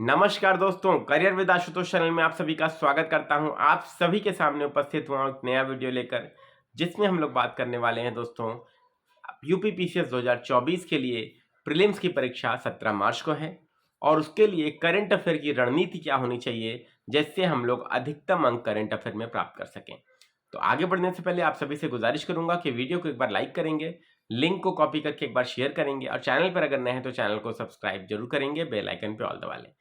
नमस्कार दोस्तों, career with Ashutosh channel में आप सभी का स्वागत करता हूं। आप सभी के सामने उपस्थित हुआ एक नया वीडियो लेकर, जिसमें हम लोग बात करने वाले हैं दोस्तों यूपीपीसीएस 2024 के लिए प्रीलिम्स की परीक्षा 17 मार्च को है और उसके लिए करंट अफेयर की रणनीति क्या होनी चाहिए, जिससे हम लोग अधिकतम अंक करंट अफेयर में प्राप्त कर सकें। तो आगे बढ़ने से पहले आप सभी से गुजारिश करूंगा कि वीडियो को एक बार लाइक करेंगे, लिंक को कॉपी करके एक बार शेयर करेंगे और चैनल पर अगर नए हैं तो चैनल को सब्सक्राइब जरूर करेंगे, बेल आइकन पे ऑल दबा लें।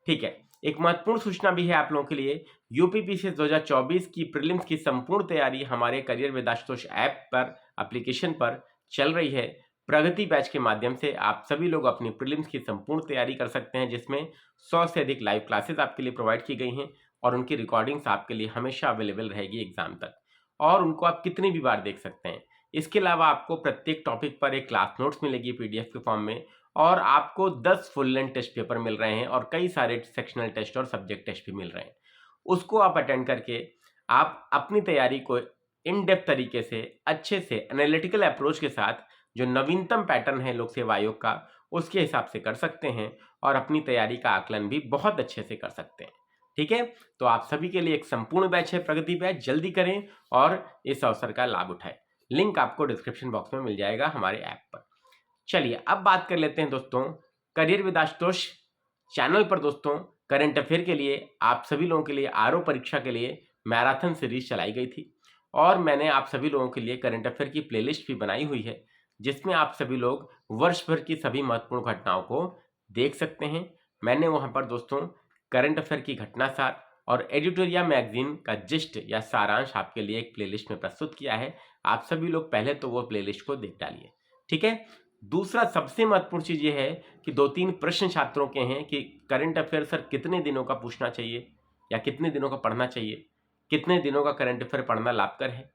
ठीक है, एक महत्वपूर्ण सूचना भी है आप लोगों के लिए। यूपीपीसीएस 2024 की प्रीलिम्स की संपूर्ण तैयारी हमारे करियर विद आशुतोष ऐप पर, एप्लीकेशन पर चल रही है। प्रगति बैच के माध्यम से आप सभी लोग अपनी प्रीलिम्स की संपूर्ण तैयारी कर सकते हैं, जिसमें 100 से अधिक लाइव क्लासेस आपके लिए प्रोवाइड की गई हैं और उनकी रिकॉर्डिंग्स आपके लिए हमेशा अवेलेबल रहेगी एग्जाम तक, और उनको आप कितनी भी बार देख सकते हैं। इसके अलावा आपको प्रत्येक टॉपिक पर एक क्लास नोट्स मिलेगी पीडीएफ के फॉर्म में, और आपको 10 फुल लेंथ टेस्ट पेपर मिल रहे हैं और कई सारे सेक्शनल टेस्ट और सब्जेक्ट टेस्ट भी मिल रहे हैं। उसको आप अटेंड करके आप अपनी तैयारी को इन डेप्थ तरीके से, अच्छे से एनालिटिकल अप्रोच के साथ, जो नवीनतम पैटर्न है लोक सेवा आयोग का, उसके हिसाब से कर सकते हैं और अपनी तैयारी का आकलन भी बहुत अच्छे से कर सकते हैं। ठीक है, तो आप सभी के लिए एक संपूर्ण बैच है प्रगति बैच, जल्दी करें और इस अवसर का लाभ उठाएं। लिंक आपको डिस्क्रिप्शन बॉक्स में मिल जाएगा हमारे ऐप पर। चलिए अब बात कर लेते हैं दोस्तों करियर विद आशुतोष चैनल पर। दोस्तों, करंट अफेयर के लिए आप सभी लोगों के लिए आरओ परीक्षा के लिए मैराथन सीरीज चलाई गई थी और मैंने आप सभी लोगों के लिए करंट अफेयर की प्लेलिस्ट भी बनाई हुई है, जिसमें आप सभी लोग वर्ष भर की सभी महत्वपूर्ण घटनाओं को देख सकते हैं। मैंने वहां पर दोस्तों करंट अफेयर की घटना सार और एडिटोरिया मैगजीन का जिस्ट या सारांश आपके लिए एक प्लेलिस्ट में प्रस्तुत किया है। आप सभी लोग पहले तो वो प्लेलिस्ट को देख डालिए। ठीक है, दूसरा सबसे महत्वपूर्ण चीज ये है कि 2-3 प्रश्न छात्रों के हैं कि करंट अफेयर सर कितने दिनों का पूछना चाहिए या कितने दिनों का पढ़ना चाहिए, कितने दिनों का करंट अफेयर पढ़ना लाभकर है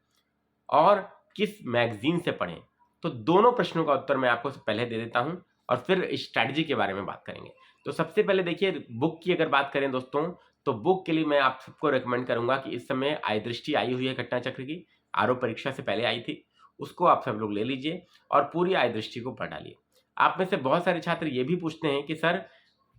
और किस मैगजीन से पढ़ें। तो दोनों प्रश्नों का उत्तर मैं आपको पहले दे देता हूं और फिर स्ट्रैटेजी के बारे में बात करेंगे। तो सबसे पहले देखिए, बुक की अगर बात करें दोस्तों, तो बुक के लिए मैं आप सबको रिकमेंड करूंगा कि इस समय आई दृष्टि आई हुई है घटना चक्र की, आरओ परीक्षा से पहले आई थी, उसको आप सब लोग ले लीजिए और पूरी आय दृष्टि को पढ़ डालिए। आप में से बहुत सारे छात्र ये भी पूछते हैं कि सर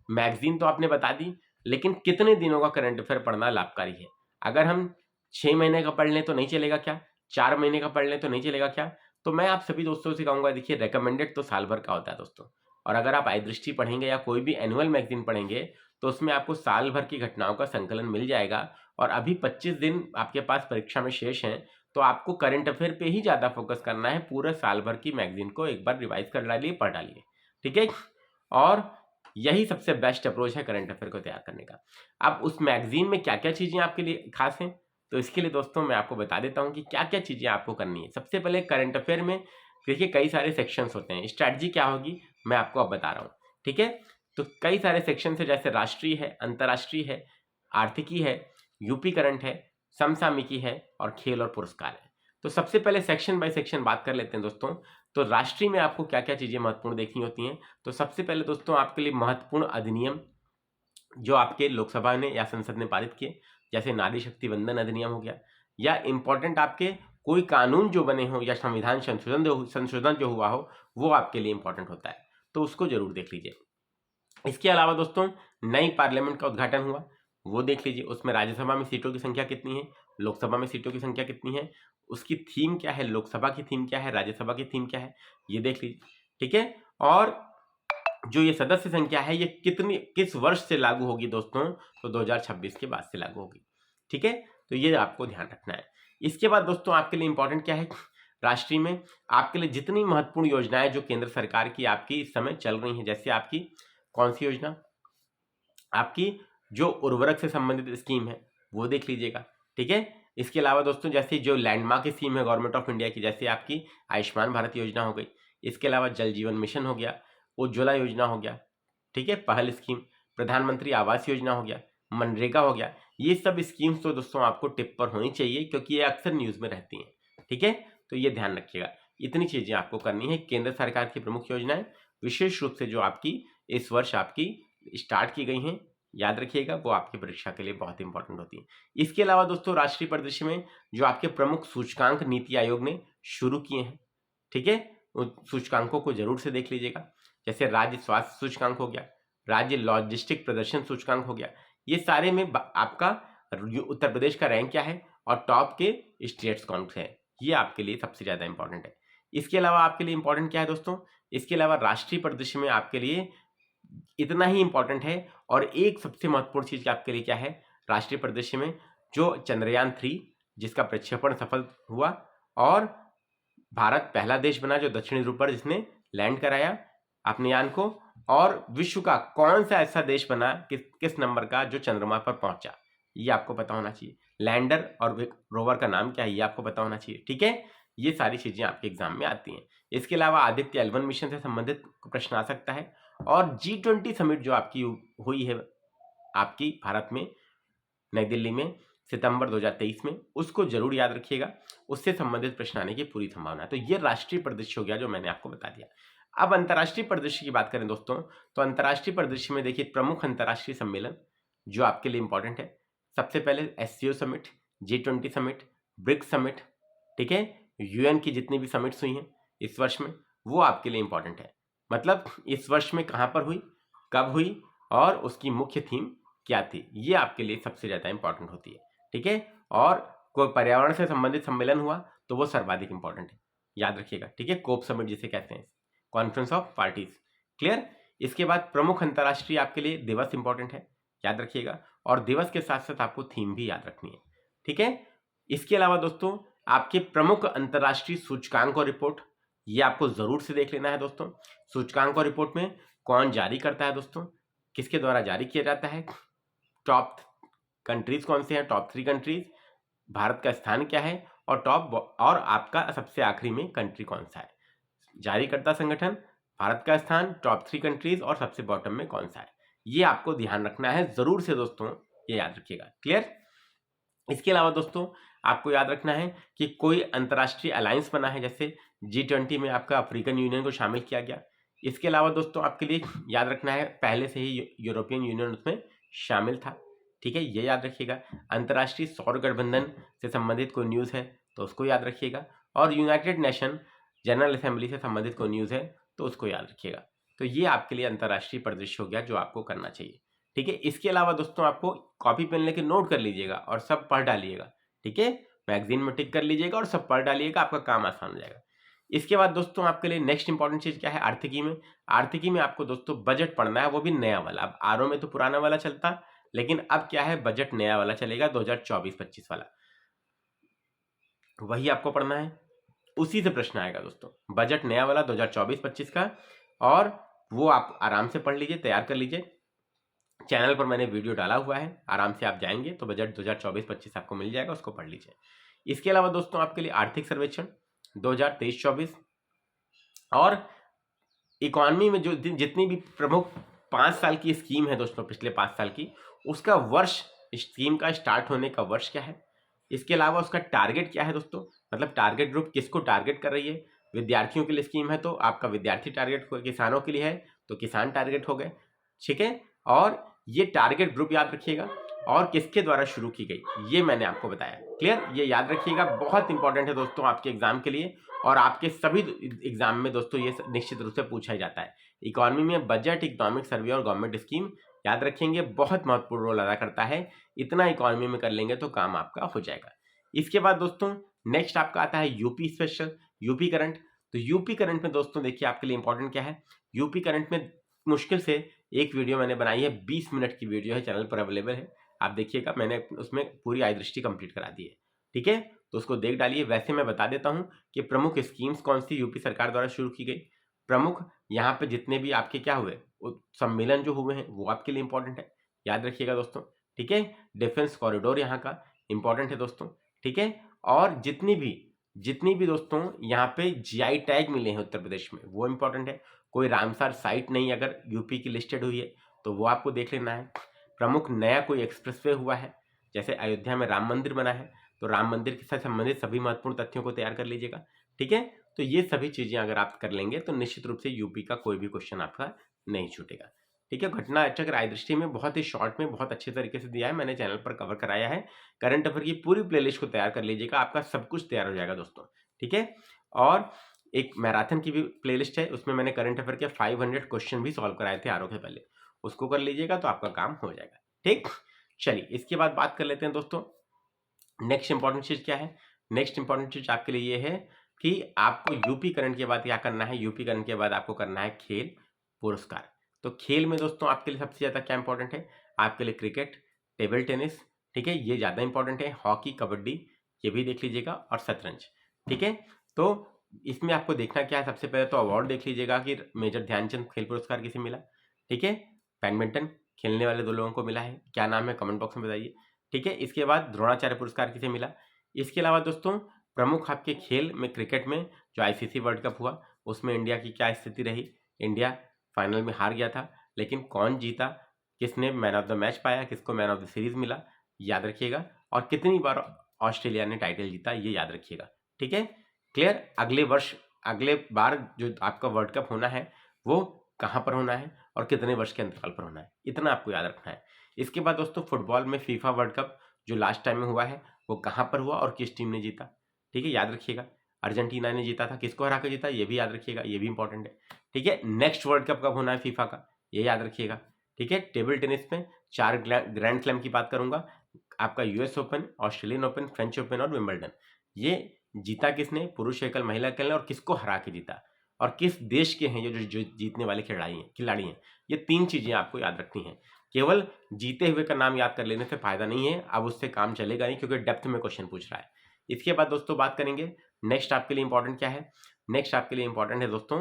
मैगजीन तो आपने बता दी, लेकिन कितने दिनों का करंट अफेयर पढ़ना लाभकारी है? अगर हम 6 महीने का पढ़ लें तो नहीं चलेगा क्या? 4 महीने का पढ़ लें तो नहीं चलेगा क्या? तो मैं आप सभी दोस्तों से कहूंगा, देखिए रिकमेंडेड तो साल भर का होता है दोस्तों, और अगर आप आई दृष्टि पढ़ेंगे या कोई भी एनुअल मैगजीन पढ़ेंगे तो उसमें आपको साल भर की घटनाओं का संकलन मिल जाएगा। और अभी 25 दिन आपके पास परीक्षा में शेष हैं, तो आपको करंट अफेयर पे ही ज़्यादा फोकस करना है। पूरे साल भर की मैगजीन को एक बार रिवाइज कर डालिए, पढ़ डालिए। ठीक है, और यही सबसे बेस्ट अप्रोच है करंट अफेयर को तैयार करने का। अब उस मैगजीन में क्या क्या चीज़ें आपके लिए खास हैं, तो इसके लिए दोस्तों मैं आपको बता देता हूँ कि क्या क्या चीज़ें आपको करनी है। सबसे पहले करंट अफेयर में देखिए कई सारे सेक्शंस होते हैं। स्ट्रैटेजी क्या होगी मैं आपको अब बता रहा हूँ। ठीक है, तो कई सारे सेक्शन है, जैसे राष्ट्रीय है, अंतर्राष्ट्रीय है, आर्थिकी है, यूपी करंट है, समसामयिकी है और खेल और पुरस्कार है। तो सबसे पहले सेक्शन बाय सेक्शन बात कर लेते हैं दोस्तों। तो राष्ट्रीय में आपको क्या क्या चीज़ें महत्वपूर्ण देखनी होती हैं। तो सबसे पहले दोस्तों आपके लिए महत्वपूर्ण अधिनियम जो आपके लोकसभा ने या संसद ने पारित किए, जैसे नारी शक्ति वंदन अधिनियम हो गया, या इंपॉर्टेंट आपके कोई कानून जो बने हो या संविधान संशोधन जो हुआ हो, वो आपके लिए इंपॉर्टेंट होता है, तो उसको जरूर देख लीजिए। इसके अलावा दोस्तों नई पार्लियामेंट का उद्घाटन हुआ, वो देख लीजिए। उसमें राज्यसभा में सीटों की संख्या कितनी है, लोकसभा में सीटों की संख्या कितनी है, उसकी थीम क्या है, लोकसभा की थीम क्या है, राज्यसभा की थीम क्या है, ये देख लीजिए। ठीक है, और जो ये सदस्य संख्या है ये किस वर्ष से लागू होगी दोस्तों, तो 2026 के बाद से लागू होगी। ठीक है, तो ये आपको ध्यान रखना है। इसके बाद दोस्तों आपके लिए इंपॉर्टेंट क्या है, राष्ट्रीय में आपके लिए जितनी महत्वपूर्ण योजनाएं जो केंद्र सरकार की आपकी इस समय चल रही हैं, जैसे आपकी कौन सी योजना, आपकी जो उर्वरक से संबंधित स्कीम है वो देख लीजिएगा। ठीक है, इसके अलावा दोस्तों जैसे जो लैंडमार्क स्कीम है गवर्नमेंट ऑफ इंडिया की, जैसे आपकी आयुष्मान भारत योजना हो गई, इसके अलावा जल जीवन मिशन हो गया, उज्ज्वला योजना हो गया, ठीक है, पहल स्कीम, प्रधानमंत्री आवास योजना हो गया, मनरेगा हो गया। ये सब स्कीम्स तो दोस्तों आपको टिप पर होनी चाहिए, क्योंकि ये अक्सर न्यूज में रहती हैं। ठीक है, तो ये ध्यान रखिएगा, इतनी चीजें आपको करनी है। केंद्र सरकार की प्रमुख योजनाएं विशेष रूप से जो आपकी इस वर्ष आपकी स्टार्ट की गई हैं, याद रखिएगा, वो आपकी परीक्षा के लिए बहुत इंपॉर्टेंट होती है। इसके अलावा दोस्तों राष्ट्रीय परिदृश्य में जो आपके प्रमुख सूचकांक नीति आयोग ने शुरू किए हैं, ठीक है, उन सूचकांकों को जरूर से देख लीजिएगा। जैसे राज्य स्वास्थ्य सूचकांक हो गया, राज्य लॉजिस्टिक प्रदर्शन सूचकांक हो गया। ये सारे में आपका उत्तर प्रदेश का रैंक क्या है और टॉप के स्टेट्स कौन से हैं, ये आपके लिए सबसे ज़्यादा इंपॉर्टेंट है। इसके अलावा आपके लिए इंपॉर्टेंट क्या है दोस्तों, इसके अलावा राष्ट्रीय परिदृश्य में आपके लिए इतना ही इंपॉर्टेंट है। और एक सबसे महत्वपूर्ण चीज़ आपके लिए क्या है राष्ट्रीय परिदृश्य में, जो चंद्रयान 3 जिसका प्रक्षेपण सफल हुआ और भारत पहला देश बना जो दक्षिणी ध्रुव पर जिसने लैंड कराया अपने यान को, और विश्व का कौन सा ऐसा देश बना किस नंबर का जो चंद्रमा पर पहुंचा, ये आपको पता होना चाहिए। लैंडर और रोवर का नाम क्या है ये आपको पता होना चाहिए, ठीक है। ये सारी चीजें आपके एग्जाम में आती हैं। इसके अलावा आदित्य L1 मिशन से संबंधित प्रश्न आ सकता है, और G20 समिट जो आपकी हुई है आपकी भारत में नई दिल्ली में सितंबर 2023 में, उसको जरूर याद रखिएगा, उससे संबंधित प्रश्न आने की पूरी संभावना है। तो ये राष्ट्रीय परिदृश्य हो गया जो मैंने आपको बता दिया। अब अंतर्राष्ट्रीय परिदृश्य की बात करें दोस्तों, तो अंतर्राष्ट्रीय परिदृश्य में देखिए प्रमुख अंतर्राष्ट्रीय सम्मेलन जो आपके लिए इंपॉर्टेंट है, सबसे पहले SCO summit, G20 summit, BRICS summit, ठीक है। UN की जितनी भी समिट्स हुई हैं इस वर्ष में वो आपके लिए इंपॉर्टेंट है। मतलब इस वर्ष में कहाँ पर हुई, कब हुई और उसकी मुख्य थीम क्या थी, ये आपके लिए सबसे ज़्यादा इंपॉर्टेंट होती है, ठीक है। और कोई पर्यावरण से संबंधित सम्मेलन हुआ तो वो सर्वाधिक इंपॉर्टेंट है, याद रखिएगा, ठीक है। कोप समिट जिसे कहते हैं, कॉन्फ्रेंस ऑफ पार्टीज, क्लियर। इसके बाद प्रमुख अंतर्राष्ट्रीय आपके लिए दिवस इंपॉर्टेंट है, याद रखिएगा, और दिवस के साथ साथ आपको थीम भी याद रखनी है, ठीक है। इसके अलावा दोस्तों आपके प्रमुख अंतर्राष्ट्रीय सूचकांक और रिपोर्ट, ये आपको जरूर से देख लेना है दोस्तों। सूचकांक और रिपोर्ट में कौन जारी करता है दोस्तों, किसके द्वारा जारी किया जाता है, टॉप कंट्रीज कौन से हैं, टॉप 3 कंट्रीज, भारत का स्थान क्या है, और टॉप और आपका सबसे आखिरी में कंट्री कौन सा है। जारीकर्ता संगठन, भारत का स्थान, टॉप 3 कंट्रीज और सबसे बॉटम में कौन सा है, ये आपको ध्यान रखना है जरूर से दोस्तों, ये याद रखिएगा, क्लियर। इसके अलावा दोस्तों आपको याद रखना है कि कोई अंतर्राष्ट्रीय अलायंस बना है, जैसे G20 में आपका अफ्रीकन यूनियन को शामिल किया गया। इसके अलावा दोस्तों आपके लिए याद रखना है पहले से ही यूरोपियन यूनियन उसमें शामिल था, ठीक है, ये याद रखिएगा। अंतर्राष्ट्रीय सौर गठबंधन से संबंधित कोई न्यूज़ है तो उसको याद रखिएगा, और यूनाइटेड नेशन जनरल असेंबली से संबंधित कोई न्यूज़ है तो उसको याद रखिएगा। तो ये आपके लिए अंतर्राष्ट्रीय परिदृश्य हो गया जो आपको करना चाहिए, ठीक है। इसके अलावा दोस्तों आपको कॉपी पेन लेके नोट कर लीजिएगा और सब पढ़ डालिएगा, ठीक है। मैगजीन में टिक कर लीजिएगा और सब पढ़ डालिएगा, आपका काम आसान हो जाएगा। इसके बाद दोस्तों आपके लिए नेक्स्ट इंपॉर्टेंट चीज क्या है, आर्थिकी में। आर्थिकी में आपको दोस्तों बजट पढ़ना है, वो भी नया वाला। अब आरओ में तो पुराना वाला चलता, लेकिन अब क्या है बजट नया वाला चलेगा 2024-25 वाला, वही आपको पढ़ना है, उसी से प्रश्न आएगा दोस्तों, बजट नया वाला 2024-25 का, और वो आप आराम से पढ़ लीजिए, तैयार कर लीजिए। चैनल पर मैंने वीडियो डाला हुआ है, आराम से आप जाएंगे तो बजट 2024-25 आपको मिल जाएगा, उसको पढ़ लीजिए। इसके अलावा दोस्तों आपके लिए आर्थिक सर्वेक्षण 2023-24 और इकोनॉमी में जो जितनी भी प्रमुख 5 साल की स्कीम है दोस्तों, पिछले 5 साल की, उसका वर्ष, स्कीम का स्टार्ट होने का वर्ष क्या है। इसके अलावा उसका टारगेट क्या है दोस्तों, मतलब टारगेट ग्रुप किसको टारगेट कर रही है। विद्यार्थियों के लिए स्कीम है तो आपका विद्यार्थी टारगेट, किसानों के लिए है तो किसान टारगेट हो गए, ठीक है। और ये टारगेट ग्रुप याद रखिएगा, और किसके द्वारा शुरू की गई ये मैंने आपको बताया, क्लियर। ये याद रखिएगा, बहुत इंपॉर्टेंट है दोस्तों आपके एग्जाम के लिए, और आपके सभी एग्जाम में दोस्तों ये निश्चित रूप से पूछा जाता है। इकोनॉमी में बजट, इकोनॉमिक सर्वे और गवर्नमेंट स्कीम याद रखेंगे, बहुत महत्वपूर्ण रोल अदा करता है। इतना इकोनॉमी में कर लेंगे तो काम आपका हो जाएगा। इसके बाद दोस्तों नेक्स्ट आपका आता है यूपी स्पेशल, यूपी करंट। तो यूपी करंट में दोस्तों देखिए आपके लिए इंपॉर्टेंट क्या है, यूपी करंट में मुश्किल से एक वीडियो मैंने बनाई है, 20 मिनट की वीडियो है, चैनल पर अवेलेबल है, आप देखिएगा, मैंने उसमें पूरी आय दृष्टि कंप्लीट करा दी है, ठीक है, तो उसको देख डालिए। वैसे मैं बता देता हूं कि प्रमुख स्कीम्स कौन सी यूपी सरकार द्वारा शुरू की गई, प्रमुख यहाँ पे जितने भी आपके क्या हुए सम्मेलन जो हुए हैं वो आपके लिए इंपॉर्टेंट है, याद रखिएगा दोस्तों, ठीक है। डिफेंस कॉरिडोर यहाँ का इंपॉर्टेंट है दोस्तों, ठीक है। और जितनी भी दोस्तों यहाँ पे GI टैग मिले हैं उत्तर प्रदेश में वो इंपॉर्टेंट है। कोई रामसर साइट नहीं अगर यूपी की लिस्टेड हुई है तो वो आपको देख लेना है। प्रमुख नया कोई एक्सप्रेसवे हुआ है, जैसे अयोध्या में राम मंदिर बना है, तो राम मंदिर के साथ संबंधित सभी महत्वपूर्ण तथ्यों को तैयार कर लीजिएगा, ठीक है। तो ये सभी चीजें अगर आप कर लेंगे तो निश्चित रूप से यूपी का कोई भी क्वेश्चन आपका नहीं छूटेगा, ठीक है। घटना चक्र आय दृष्टि में बहुत ही शॉर्ट में बहुत अच्छे तरीके से दिया है, मैंने चैनल पर कवर कराया है। करंट अफेयर की पूरी प्लेलिस्ट को तैयार कर लीजिएगा, आपका सब कुछ तैयार हो जाएगा दोस्तों, ठीक है। और एक मैराथन की भी प्लेलिस्ट है, उसमें मैंने करंट अफेयर के 500 क्वेश्चन भी सॉल्व कराए थे आरओ के पहले, उसको कर लीजिएगा तो आपका काम हो जाएगा। ठीक, चलिए इसके बाद बात कर लेते हैं दोस्तों, नेक्स्ट इंपॉर्टेंट चीज क्या है। नेक्स्ट इंपॉर्टेंट चीज आपके लिए ये है कि आपको यूपी करंट के बाद क्या करना है, यूपी करंट के बाद आपको करना है खेल पुरस्कार। तो खेल में दोस्तों आपके लिए सबसे ज्यादा क्या इंपॉर्टेंट है, आपके लिए क्रिकेट, टेबल टेनिस, ठीक है, ये ज्यादा इंपॉर्टेंट है, हॉकी, कबड्डी, ये भी देख लीजिएगा, और शतरंज। ठीक है, तो इसमें आपको देखना क्या है, सबसे पहले तो अवार्ड देख लीजिएगा कि मेजर ध्यानचंद खेल पुरस्कार किसे मिला। ठीक है, बैडमिंटन खेलने वाले 2 लोगों को मिला है, क्या नाम है कमेंट बॉक्स में बताइए। ठीक है, इसके बाद द्रोणाचार्य पुरस्कार किसे मिला। इसके अलावा दोस्तों प्रमुख आपके खेल में क्रिकेट में जो आईसीसी वर्ल्ड कप हुआ उसमें इंडिया की क्या स्थिति रही, इंडिया फाइनल में हार गया था, लेकिन कौन जीता, किसने मैन ऑफ द मैच पाया, किसको मैन ऑफ द सीरीज मिला, याद रखिएगा, और कितनी बार ऑस्ट्रेलिया ने टाइटल जीता ये याद रखिएगा। ठीक है, क्लियर। अगले बार जो आपका वर्ल्ड कप होना है वो कहाँ पर होना है और कितने वर्ष के अंतराल पर होना है, इतना आपको याद रखना है। इसके बाद दोस्तों फुटबॉल में फीफा वर्ल्ड कप जो लास्ट टाइम में हुआ है वो कहाँ पर हुआ और किस टीम ने जीता। ठीक है, याद रखिएगा, अर्जेंटीना ने जीता था, किसको हरा कर जीता ये भी याद रखिएगा, ये भी इंपॉर्टेंट है। ठीक है, नेक्स्ट वर्ल्ड कप कब होना है फीफा का ये याद रखिएगा। ठीक है, टेबल टेनिस में 4 ग्रैंड स्लैम की बात करूंगा, आपका US open, Australian open, French open और विंबलडन। ये जीता किसने, पुरुष एकल, महिला एकल ने, और किसको हरा के जीता, और किस देश के हैं जो जीतने वाले खिलाड़ी हैं। ये 3 चीजें आपको याद रखनी है। केवल जीते हुए का नाम याद कर लेने से फायदा नहीं है, अब उससे काम चलेगा नहीं क्योंकि डेप्थ में क्वेश्चन पूछ रहा है। इसके बाद दोस्तों बात करेंगे नेक्स्ट आपके लिए इंपॉर्टेंट क्या है। नेक्स्ट आपके लिए इंपॉर्टेंट है दोस्तों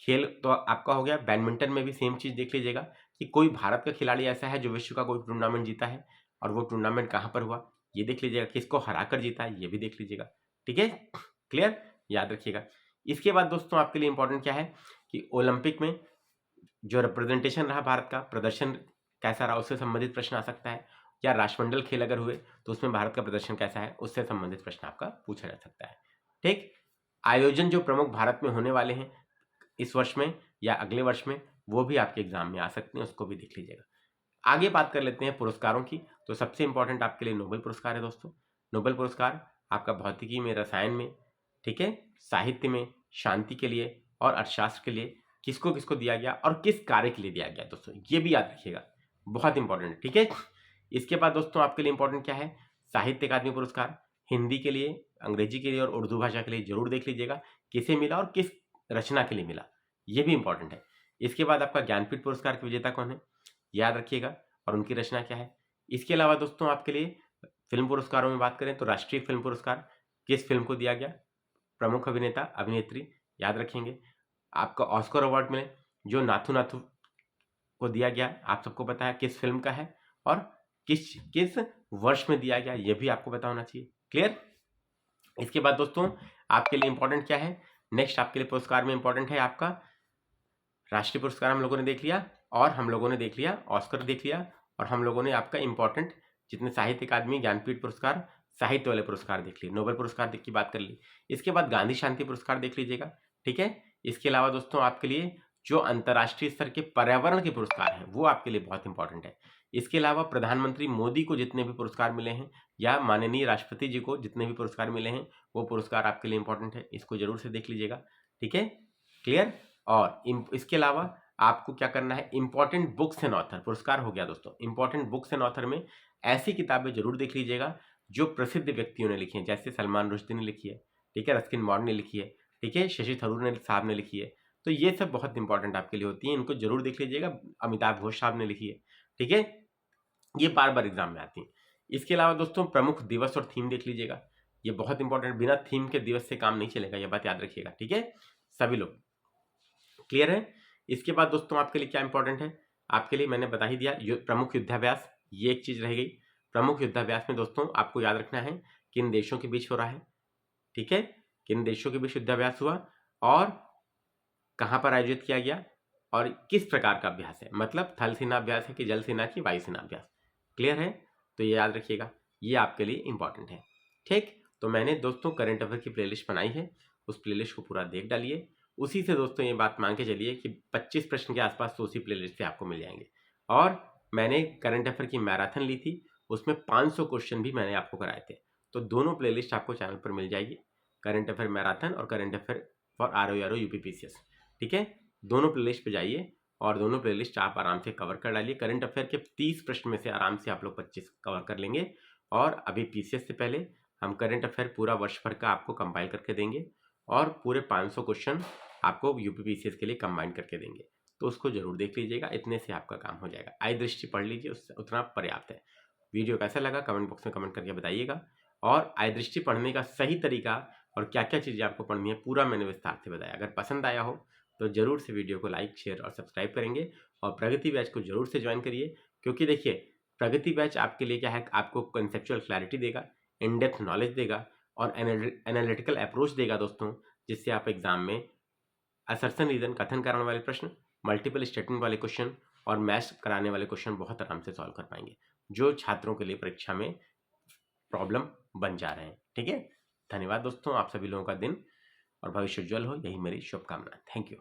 खेल, तो आपका हो गया। बैडमिंटन में भी सेम चीज देख लीजिएगा कि कोई भारत का खिलाड़ी ऐसा है जो विश्व का कोई टूर्नामेंट जीता है, और वो टूर्नामेंट कहाँ पर हुआ ये देख लीजिएगा, किसको हराकर जीता है ये भी देख लीजिएगा। ठीक है, क्लियर, याद रखिएगा। इसके बाद दोस्तों आपके लिए इंपॉर्टेंट क्या है कि ओलंपिक में जो रिप्रेजेंटेशन रहा भारत का, प्रदर्शन कैसा रहा, उससे संबंधित प्रश्न आ सकता है, या राष्ट्रमंडल खेल अगर हुए तो उसमें भारत का प्रदर्शन कैसा है उससे संबंधित प्रश्न आपका पूछा जा सकता है। ठीक, आयोजन जो प्रमुख भारत में होने वाले हैं इस वर्ष में या अगले वर्ष में वो भी आपके एग्जाम में आ सकते हैं, उसको भी देख लीजिएगा। आगे बात कर लेते हैं पुरस्कारों की, तो सबसे इंपॉर्टेंट आपके लिए नोबेल पुरस्कार है दोस्तों। नोबेल पुरस्कार आपका भौतिकी में, रसायन में, ठीक है, साहित्य में, शांति के लिए और अर्थशास्त्र के लिए किसको किसको दिया गया और किस कार्य के लिए दिया गया दोस्तों, ये भी याद रखिएगा, बहुत इंपॉर्टेंट है। ठीक है, इसके बाद दोस्तों आपके लिए इंपॉर्टेंट क्या है, साहित्य अकादमी पुरस्कार हिंदी के लिए, अंग्रेजी के लिए और उर्दू भाषा के लिए जरूर देख लीजिएगा किसे मिला और किस रचना के लिए मिला, ये भी इंपॉर्टेंट है। इसके बाद आपका ज्ञानपीठ पुरस्कार के विजेता कौन है याद रखिएगा और उनकी रचना क्या है। इसके अलावा दोस्तों आपके लिए फिल्म पुरस्कारों में बात करें तो राष्ट्रीय फिल्म पुरस्कार किस फिल्म को दिया गया, प्रमुख अभिनेता अभिनेत्री याद रखेंगे। आपका ऑस्कर अवार्ड मिले जो नाथू नाथू को दिया गया, आप सबको पता है किस फिल्म का है और किस किस वर्ष में दिया गया, यह भी आपको पता होना चाहिए। क्लियर। इसके बाद दोस्तों आपके लिए इंपॉर्टेंट क्या है, नेक्स्ट आपके लिए पुरस्कार में इंपॉर्टेंट है आपका राष्ट्रीय पुरस्कार हम लोगों ने देख लिया, और हम लोगों ने देख लिया ऑस्कर देख लिया, और हम लोगों ने आपका इंपॉर्टेंट जितने साहित्य अकादमी, ज्ञानपीठ पुरस्कार, साहित्य वाले पुरस्कार देख लिए, नोबेल पुरस्कार की बात कर ली। इसके बाद गांधी शांति पुरस्कार देख लीजिएगा। ठीक है, इसके अलावा दोस्तों आपके लिए जो अंतर्राष्ट्रीय स्तर के पर्यावरण के पुरस्कार हैं वो आपके लिए बहुत इंपॉर्टेंट है। इसके अलावा प्रधानमंत्री मोदी को जितने भी पुरस्कार मिले हैं या माननीय राष्ट्रपति जी को जितने भी पुरस्कार मिले हैं वो पुरस्कार आपके लिए इंपॉर्टेंट है, इसको जरूर से देख लीजिएगा। ठीक है, क्लियर। और इसके अलावा आपको क्या करना है, इंपॉर्टेंट बुक्स एंड ऑथर पुरस्कार हो गया दोस्तों। इंपॉर्टेंट बुक्स एंड ऑथर में ऐसी किताबें जरूर देख लीजिएगा जो प्रसिद्ध व्यक्तियों ने लिखी हैं, जैसे सलमान रुश्दी ने लिखी है, ठीक है, रस्किन बॉन्ड ने लिखी है, ठीक है, शशि थरूर ने साहब ने लिखी है, तो ये सब बहुत इंपॉर्टेंट आपके लिए होती है, इनको जरूर देख लीजिएगा। अमिताभ घोष साहब ने लिखी है, ठीक है, ये बार बार एग्जाम में आती है। इसके अलावा दोस्तों प्रमुख दिवस और थीम देख लीजिएगा, ये बहुत इंपॉर्टेंट, बिना थीम के दिवस से काम नहीं चलेगा, ये बात याद रखिएगा। ठीक है, सभी लोग क्लियर है। इसके बाद दोस्तों आपके लिए क्या इंपॉर्टेंट है, आपके लिए मैंने बता ही दिया, प्रमुख युद्धाभ्यास, ये एक चीज रह गई। प्रमुख युद्धाभ्यास में दोस्तों आपको याद रखना है किन देशों के बीच हो रहा है, ठीक है, किन देशों के बीच युद्धाभ्यास हुआ और कहां पर आयोजित किया गया और किस प्रकार का अभ्यास है, मतलब थल सेना अभ्यास है कि जल सेना की वायु सेना अभ्यास। क्लियर है, तो ये याद रखिएगा, ये आपके लिए इंपॉर्टेंट है। ठीक, तो मैंने दोस्तों करंट अफेयर की प्लेलिस्ट बनाई है, उस प्लेलिस्ट को पूरा देख डालिए। उसी से दोस्तों ये बात मान के चलिए कि 25 प्रश्न के आसपास तो उसी प्लेलिस्ट से आपको मिल जाएंगे। और मैंने करंट अफेयर की मैराथन ली थी, उसमें 500 क्वेश्चन भी मैंने आपको कराए थे, तो दोनों प्लेलिस्ट आपको चैनल पर मिल जाएगी, करंट अफेयर मैराथन और current affair for RO UPPCS. ठीक है, दोनों प्लेलिस्ट पे जाइए और दोनों प्लेलिस्ट आप आराम से कवर कर डालिए। करंट अफेयर के 30 प्रश्न में से आराम से आप लोग 25 कवर कर लेंगे। और अभी पीसीएस से पहले हम करंट अफेयर पूरा वर्ष भर का आपको कंपाइल करके देंगे और पूरे 500 क्वेश्चन आपको यूपी पीसीएस के लिए कंबाइन करके देंगे, तो उसको जरूर देख लीजिएगा। इतने से आपका काम हो जाएगा। आई दृष्टि पढ़ लीजिए, उससे उतना पर्याप्त है। वीडियो कैसा लगा कमेंट बॉक्स में कमेंट करके बताइएगा। और आई दृष्टि पढ़ने का सही तरीका और क्या क्या चीज़ें आपको पढ़नी है पूरा मैंने विस्तार से बताया। अगर पसंद आया हो तो जरूर से वीडियो को लाइक शेयर और सब्सक्राइब करेंगे और प्रगति बैच को जरूर से ज्वाइन करिए, क्योंकि देखिए प्रगति बैच आपके लिए क्या है, आपको कंसेप्चुअल क्लैरिटी देगा, इन डेप्थ नॉलेज देगा और एनालिटिकल अप्रोच देगा दोस्तों, जिससे आप एग्जाम में असर्शन रीजन कथन कारण वाले प्रश्न, मल्टीपल स्टेटमेंट वाले क्वेश्चन और मैथ्स कराने वाले क्वेश्चन बहुत आराम से सॉल्व कर पाएंगे, जो छात्रों के लिए परीक्षा में प्रॉब्लम बन जा रहे हैं। ठीक है, धन्यवाद दोस्तों। आप सभी लोगों का दिन और भविष्य उज्जवल हो, यही मेरी शुभकामना। Thank you.